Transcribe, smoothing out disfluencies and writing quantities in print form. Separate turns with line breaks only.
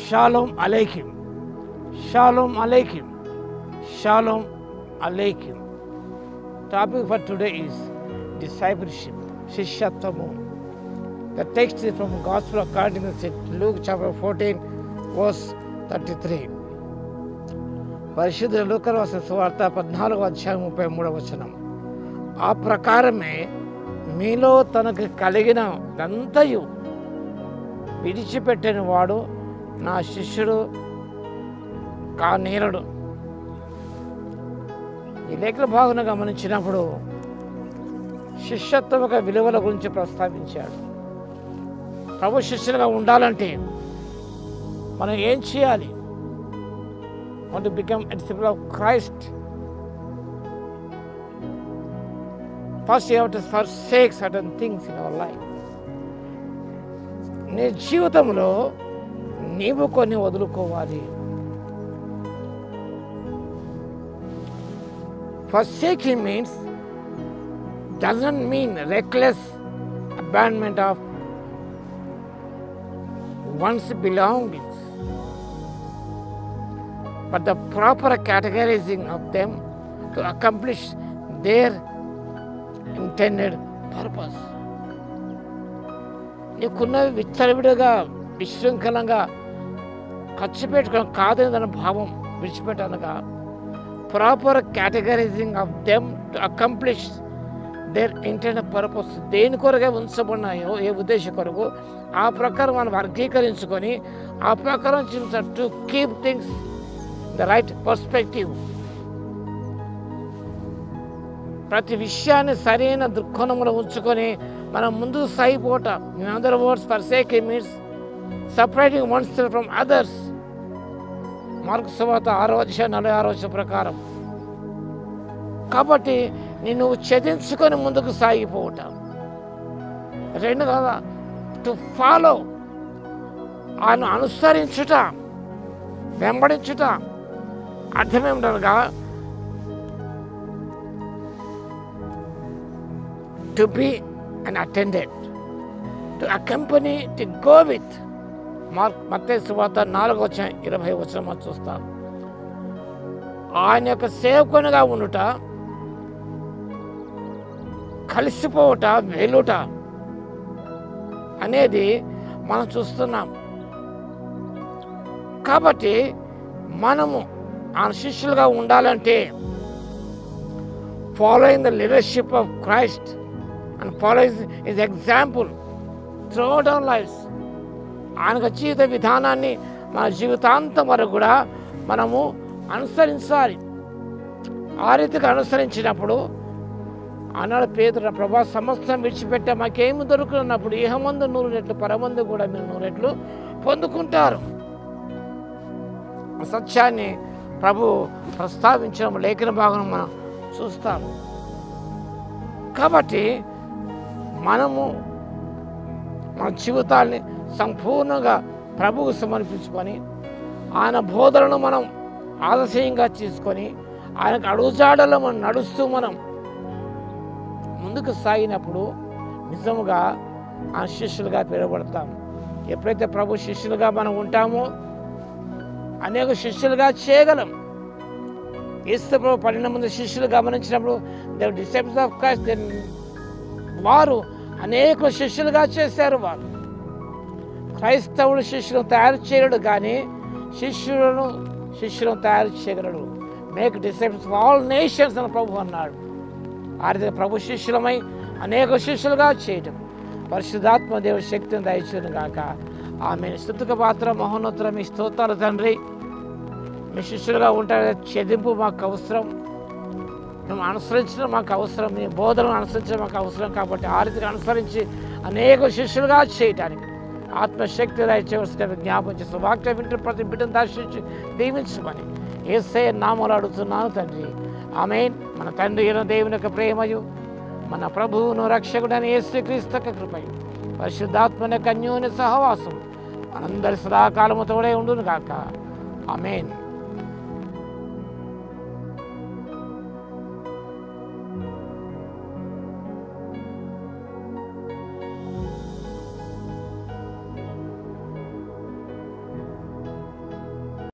Shalom Aleichem. Shalom Aleichem. Shalom Aleichem. Topic for today is discipleship, Shishyatvamu. The text is from Gospel according to Luke chapter 14, verse 33. పరిశుద్ధ లూకా రాసిన సువార్త 14వ అధ్యాయం 33వ వచనం. ఆ ప్రకారమే మీలో తనకు కలిగినదంతయు విడిచిపెట్టిన వాడు నా శిష్యుడు కానేరడు. ఈ లేఖన భాగంగా గమనించినప్పుడు శిష్యత్వం యొక్క విలువల గురించి ప్రస్తావించాడు. ప్రభు శిష్యులుగా ఉండాలంటే మనం ఏం చేయాలి? Want to become a disciple of Christ, first you have to forsake certain things in our life. నీ జీవితంలో నీవు కొన్ని వదులుకోవాలి. Forsaking means doesn't mean reckless abandonment of one's belongings, but the proper categorizing of them to accomplish their intended purpose. నీకున్నవి విచ్చలవిడిగా విశృంఖలంగా ఖర్చు పెట్టుకోవడం కాదని దాని భావం విడిచిపెట్టనగా proper categorising of them to accomplish their intended purpose. దేని కొరగా ఉంచబడినాయో, ఏ ఉద్దేశం కొరకు ఆ ప్రకారం మనం వర్గీకరించుకొని ఆ ప్రకారం to keep things the right perspective. ప్రతి విషయాన్ని సరైన దృక్కోణంలో ఉంచుకొని మనం ముందుకు సాగిపోవటం. In other words, forsaking means separating oneself from others. Mark సువార్త 6వ అధ్యాయం 46వ వచనం ప్రకారం. కాబట్టి నువ్వు ఛేదించుకొని ముందుకు సాగిపోవటం. రెండు కదా, టు ఫాలో, ఆయన అనుసరించుట, వెంబడించుట. అర్థమేమిటనగా to be an attendant, to accompany, to go with. మత్తయి సువార్త 4వ అధ్యాయం 20వ వచనం మనం చూస్తాం. ఆయన యొక్క సేవకునిగా ఉండుట, కలిసిపోవుట, వెలుట అనేది మనం చూస్తున్నాం. కాబట్టి మనము ఆయన శిష్యులుగా ఉండాలంటే following the leadership of Christ and following his example throughout our lives. ఆయన జీవిత విధానాన్ని మన జీవితాంతం వరకు కూడా మనము అనుసరించాలి. ఆ రీతిగా అనుసరించినప్పుడు ఆనాడు పేతురు, ప్రభా సమస్తం విడిచిపెట్టే మాకేమి దొరుకుతున్నప్పుడు ఇహమందు 100 రెట్లు పరమందు కూడా మీరు 100 రెట్లు పొందుకుంటారు. సత్యాన్ని ప్రభు ప్రస్తావించడం లేఖన భాగం మనం చూస్తాము. కాబట్టి మనము మన జీవితాన్ని సంపూర్ణంగా ప్రభువుకు సమర్పించుకొని ఆయన బోధనను మనం ఆదర్శంగా తీసుకొని ఆయనకు అడుగుజాడలో మనం నడుస్తూ మనం ముందుకు సాగినప్పుడు నిజముగా ఆయన శిష్యులుగా పిలువబడతాం. ఎప్పుడైతే ప్రభు శిష్యులుగా మనం ఉంటామో అనేక శిష్యులుగా చేయగలం. యేసు ప్రభు 12 మంది శిష్యులు గమనించినప్పుడు దే డిసైపుల్స్ ఆఫ్ క్రైస్ట్, వారు అనేక శిష్యులుగా చేశారు. వారు క్రైస్తవుడు శిష్యులను తయారు చేయడు, కానీ శిష్యులను తయారు చేయగలడు. Make disciples of all nations అని ప్రభు అన్నాడు. ఆ రీతిగా ప్రభు శిష్యులమై అనేక శిష్యులుగా చేయటం పరిశుద్ధాత్మ దేవుడి శక్తిని దయచేయను గాక. ఆమె స్తుతికి పాత్ర మహోన్నతుల మీ స్తోత్రాలు తండ్రి. మీ శిష్యులుగా ఉంటారు. చెదింపు మాకు అవసరం, మేము అనుసరించడం మాకు అవసరం, మీ బోధనను అనుసరించడం మాకు అవసరం. కాబట్టి ఆ రీతిగా అనుసరించి అనేక శిష్యులుగా చేయటానికి ఆత్మశక్తి దయచేవలసిన జ్ఞాపం చేస్తూ వాక్యం వింటూ ప్రతి బిడ్డను దర్శించి దీవించమని యేసయ్య నామములో అడుగుతున్నాను తండ్రి. ఆమేన్. మన తండ్రి అయిన దేవుని యొక్క ప్రేమయు, మన ప్రభువును రక్షకుడైన యేసుక్రీస్తు యొక్క కృపయు, పరిశుద్ధాత్మ యొక్క అన్యోన్య సహవాసం మనందరి సదాకాలము తోడే ఉండును గాక. ఆమేన్.